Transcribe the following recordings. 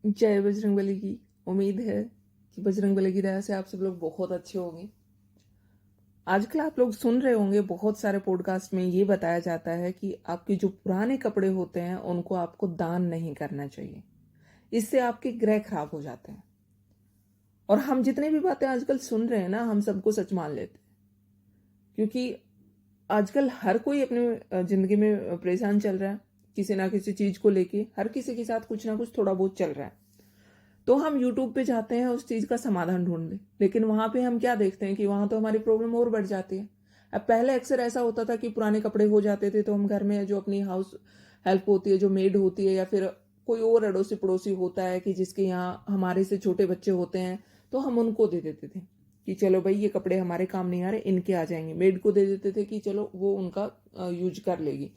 जय बजरंगबली की। उम्मीद है कि बजरंगबली की दया से आप सब लोग बहुत अच्छे होंगे। आजकल आप लोग सुन रहे होंगे बहुत सारे पॉडकास्ट में ये बताया जाता है कि आपके जो पुराने कपड़े होते हैं उनको आपको दान नहीं करना चाहिए, इससे आपके ग्रह खराब हो जाते हैं। और हम जितनी भी बातें आजकल सुन रहे हैं ना, हम सबको सच मान लेते हैं, क्योंकि आजकल हर कोई अपने जिंदगी में परेशान चल रहा है। किसी ना किसी चीज को लेके हर किसी के साथ कुछ ना कुछ थोड़ा बहुत चल रहा है। तो हम यूट्यूब पे जाते हैं उस चीज़ का समाधान ढूंढने, लेकिन वहां पे हम क्या देखते हैं कि वहां तो हमारी प्रॉब्लम और बढ़ जाती है। अब पहले अक्सर ऐसा होता था कि पुराने कपड़े हो जाते थे तो हम घर में जो अपनी हाउस हेल्प होती है, जो मेड होती है, या फिर कोई और अड़ोसी पड़ोसी होता है कि जिसके यहाँ हमारे से छोटे बच्चे होते हैं, तो हम उनको दे देते थे कि चलो भाई ये कपड़े हमारे काम नहीं आ रहे, इनके आ जाएंगे। मेड को दे देते थे कि चलो वो उनका यूज कर लेगी,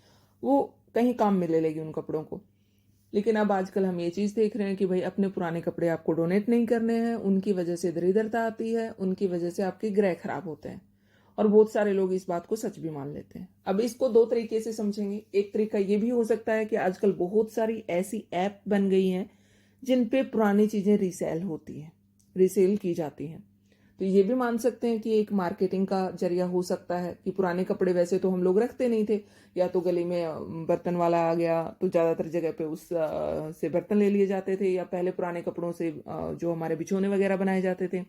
वो कहीं काम में ले लेगी उन कपड़ों को। लेकिन अब आजकल हम ये चीज़ देख रहे हैं कि भाई अपने पुराने कपड़े आपको डोनेट नहीं करने हैं, उनकी वजह से दरिद्रता आती है, उनकी वजह से आपके ग्रह खराब होते हैं। और बहुत सारे लोग इस बात को सच भी मान लेते हैं। अब इसको दो तरीके से समझेंगे। एक तरीका ये भी हो सकता है कि आजकल बहुत सारी ऐसी ऐप बन गई हैं जिन पे पुरानी चीज़ें रीसेल होती हैं, रीसेल की जाती हैं। तो ये भी मान सकते हैं कि एक मार्केटिंग का जरिया हो सकता है कि पुराने कपड़े वैसे तो हम लोग रखते नहीं थे, या तो गली में बर्तन वाला आ गया तो ज़्यादातर जगह पे उस से बर्तन ले लिए जाते थे, या पहले पुराने कपड़ों से जो हमारे बिछोने वगैरह बनाए जाते थे,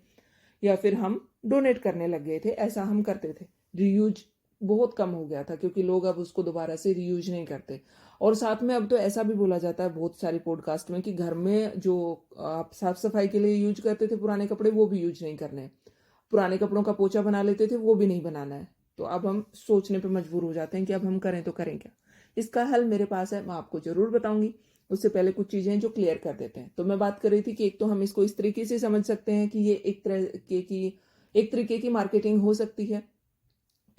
या फिर हम डोनेट करने लग गए थे। ऐसा हम करते थे। रीयूज बहुत कम हो गया था क्योंकि लोग अब उसको दोबारा से रीयूज नहीं करते। और साथ में अब तो ऐसा भी बोला जाता है बहुत सारी पॉडकास्ट में कि घर में जो आप साफ सफाई के लिए यूज करते थे पुराने कपड़े, वो भी यूज नहीं करने हैं। पुराने कपड़ों का पोछा बना लेते थे, वो भी नहीं बनाना है। तो अब हम सोचने पे मजबूर हो जाते हैं कि अब हम करें तो करें क्या। इसका हल मेरे पास है, मैं आपको जरूर बताऊंगी। उससे पहले कुछ चीजें जो क्लियर कर देते हैं। तो मैं बात कर रही थी कि एक तो हम इसको इस तरीके से समझ सकते हैं कि ये एक तरीके की मार्केटिंग हो सकती है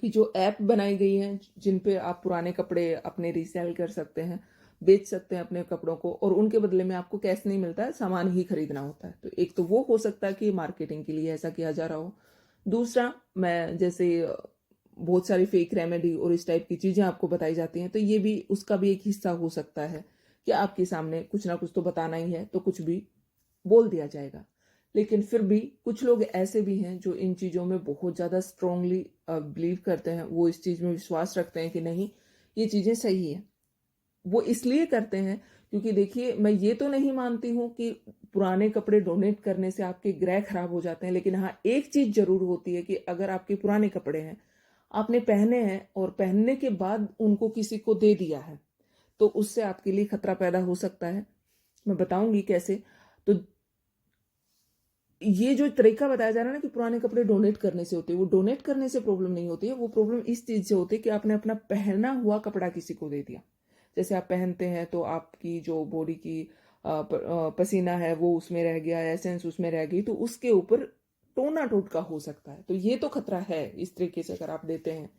कि जो ऐप बनाई गई हैं जिन पे आप पुराने कपड़े अपने रीसेल कर सकते हैं, बेच सकते हैं अपने कपड़ों को, और उनके बदले में आपको कैश नहीं मिलता है, सामान ही खरीदना होता है। तो एक तो वो हो सकता है कि मार्केटिंग के लिए ऐसा किया जा रहा हो। दूसरा, मैं जैसे बहुत सारी फेक रेमेडी और इस टाइप की चीजें आपको बताई जाती हैं, तो ये भी उसका भी एक हिस्सा हो सकता है कि आपके सामने कुछ ना कुछ तो बताना ही है, तो कुछ भी बोल दिया जाएगा। लेकिन फिर भी कुछ लोग ऐसे भी हैं जो इन चीज़ों में बहुत ज़्यादा स्ट्रोंगली बिलीव करते हैं, वो इस चीज़ में विश्वास रखते हैं कि नहीं, ये चीज़ें सही है। वो इसलिए करते हैं क्योंकि देखिए, मैं ये तो नहीं मानती हूँ कि पुराने कपड़े डोनेट करने से आपके ग्रह खराब हो जाते हैं, लेकिन हाँ, एक चीज़ जरूर होती है कि अगर आपके पुराने कपड़े हैं, आपने पहने हैं और पहनने के बाद उनको किसी को दे दिया है, तो उससे आपके लिए खतरा पैदा हो सकता है। मैं बताऊंगी कैसे। तो ये जो तरीका बताया जा रहा है ना कि पुराने कपड़े डोनेट करने से होते हैं, वो डोनेट करने से प्रॉब्लम नहीं होती है। वो प्रॉब्लम इस चीज से होती है कि आपने अपना पहना हुआ कपड़ा किसी को दे दिया। जैसे आप पहनते हैं तो आपकी जो बॉडी की पसीना है वो उसमें रह गया, एसेंस उसमें रह गई, तो उसके ऊपर टोना टोटका हो सकता है। तो ये तो खतरा है इस तरीके से अगर आप देते हैं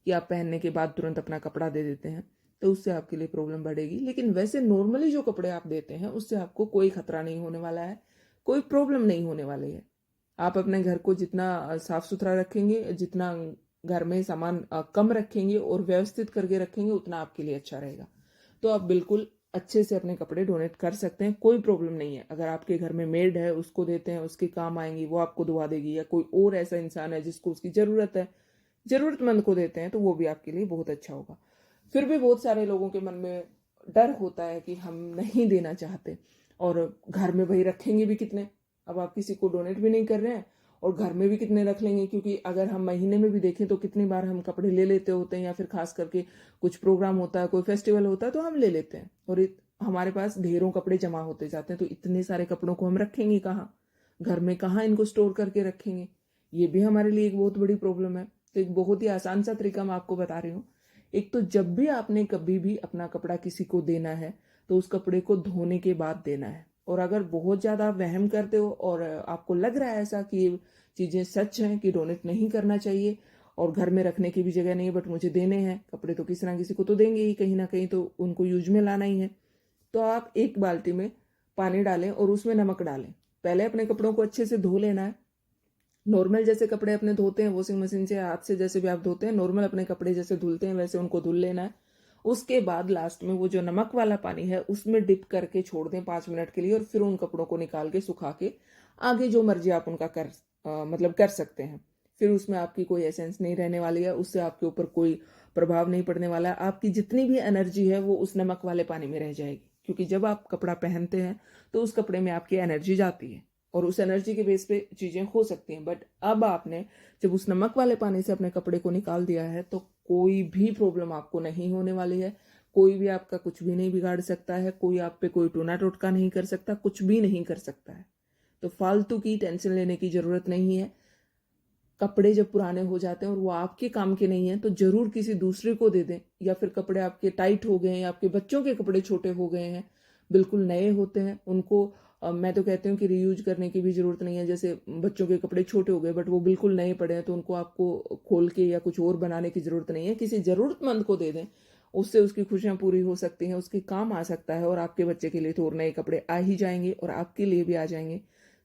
कि आप पहनने के बाद तुरंत अपना कपड़ा दे देते हैं, तो उससे आपके लिए प्रॉब्लम बढ़ेगी। लेकिन वैसे नॉर्मली जो कपड़े आप देते हैं उससे आपको कोई खतरा नहीं होने वाला है, कोई प्रॉब्लम नहीं होने वाली है। आप अपने घर को जितना साफ सुथरा रखेंगे, जितना घर में सामान कम रखेंगे और व्यवस्थित करके रखेंगे, उतना आपके लिए अच्छा रहेगा। तो आप बिल्कुल अच्छे से अपने कपड़े डोनेट कर सकते हैं, कोई प्रॉब्लम नहीं है। अगर आपके घर में मेड है, उसको देते हैं, उसके काम आएंगी, वो आपको धुआ देगी, या कोई और ऐसा इंसान है जिसको उसकी जरूरत है, जरूरतमंद को देते हैं, तो वो भी आपके लिए बहुत अच्छा होगा। फिर भी बहुत सारे लोगों के मन में डर होता है कि हम नहीं देना चाहते, और घर में भाई रखेंगे भी कितने। अब आप किसी को डोनेट भी नहीं कर रहे हैं और घर में भी कितने रख लेंगे, क्योंकि अगर हम महीने में भी देखें तो कितनी बार हम कपड़े ले लेते होते हैं, या फिर खास करके कुछ प्रोग्राम होता है, कोई फेस्टिवल होता है, तो हम ले लेते हैं और हमारे पास ढेरों कपड़े जमा होते जाते हैं। तो इतने सारे कपड़ों को हम रखेंगे कहाँ, घर में कहाँ इनको स्टोर करके रखेंगे। ये भी हमारे लिए एक बहुत बड़ी प्रॉब्लम है। तो एक बहुत ही आसान सा तरीका मैं आपको बता रही हूँ। एक तो जब भी आपने कभी भी अपना कपड़ा किसी को देना है, तो उस कपड़े को धोने के बाद देना है। और अगर बहुत ज़्यादा वहम करते हो और आपको लग रहा है ऐसा कि ये चीज़ें सच हैं कि डोनेट नहीं करना चाहिए और घर में रखने की भी जगह नहीं है, बट मुझे देने हैं कपड़े, तो किसी ना किसी को तो देंगे ही कहीं ना कहीं, तो उनको यूज में लाना ही है। तो आप एक बाल्टी में पानी डालें और उसमें नमक डालें। पहले अपने कपड़ों को अच्छे से धो लेना है। नॉर्मल जैसे कपड़े अपने धोते हैं वॉशिंग मशीन से, हाथ से, जैसे भी आप धोते हैं, नॉर्मल अपने कपड़े जैसे धुलते हैं वैसे उनको धुल लेना है। उसके बाद लास्ट में वो जो नमक वाला पानी है उसमें डिप करके छोड़ दें 5 मिनट के लिए, और फिर उन कपड़ों को निकाल के सुखा के आगे जो मर्जी आप उनका मतलब कर सकते हैं। फिर उसमें आपकी कोई एसेंस नहीं रहने वाली है, उससे आपके ऊपर कोई प्रभाव नहीं पड़ने वाला है। आपकी जितनी भी एनर्जी है वो उस नमक वाले पानी में रह जाएगी, क्योंकि जब आप कपड़ा पहनते हैं तो उस कपड़े में आपकी एनर्जी जाती है और उस एनर्जी के बेस पे चीज़ें हो सकती हैं। बट अब आपने जब उस नमक वाले पानी से अपने कपड़े को निकाल दिया है तो कोई भी प्रॉब्लम आपको नहीं होने वाली है। कोई भी आपका कुछ भी नहीं बिगाड़ सकता है, कोई आप पे कोई टोना टोटका नहीं कर सकता, कुछ भी नहीं कर सकता है। तो फालतू की टेंशन लेने की ज़रूरत नहीं है। कपड़े जब पुराने हो जाते हैं और वो आपके काम के नहीं हैं तो ज़रूर किसी दूसरे को दे दें, या फिर कपड़े आपके टाइट हो गए हैं या आपके बच्चों के कपड़े छोटे हो गए हैं, बिल्कुल नए होते हैं, उनको मैं तो कहती हूँ कि रीयूज करने की भी ज़रूरत नहीं है। जैसे बच्चों के कपड़े छोटे हो गए बट वो बिल्कुल नए पड़े हैं तो उनको आपको खोल के या कुछ और बनाने की ज़रूरत नहीं है, किसी ज़रूरतमंद को दे दें, उससे उसकी खुशियाँ पूरी हो सकती हैं, उसके काम आ सकता है, और आपके बच्चे के लिए तो और नए कपड़े आ ही जाएंगे और आपके लिए भी आ जाएंगे।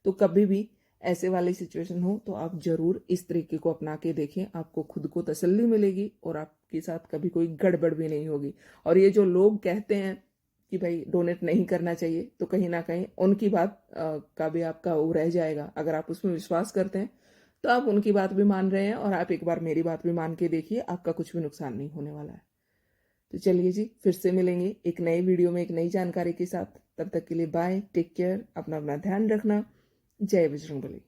तो कभी भी ऐसे वाली सिचुएशन हो तो आप ज़रूर इस तरीके को अपना के देखें, आपको खुद को तसल्ली मिलेगी और आपके साथ कभी कोई गड़बड़ भी नहीं होगी। और ये जो लोग कहते हैं कि भाई डोनेट नहीं करना चाहिए, तो कहीं ना कहीं उनकी बात का भी आपका वो रह जाएगा। अगर आप उसमें विश्वास करते हैं तो आप उनकी बात भी मान रहे हैं, और आप एक बार मेरी बात भी मान के देखिए, आपका कुछ भी नुकसान नहीं होने वाला है। तो चलिए जी, फिर से मिलेंगे एक नई वीडियो में एक नई जानकारी के साथ। तब तक के लिए बाय, टेक केयर, अपना अपना ध्यान रखना। जय बजरंगबली।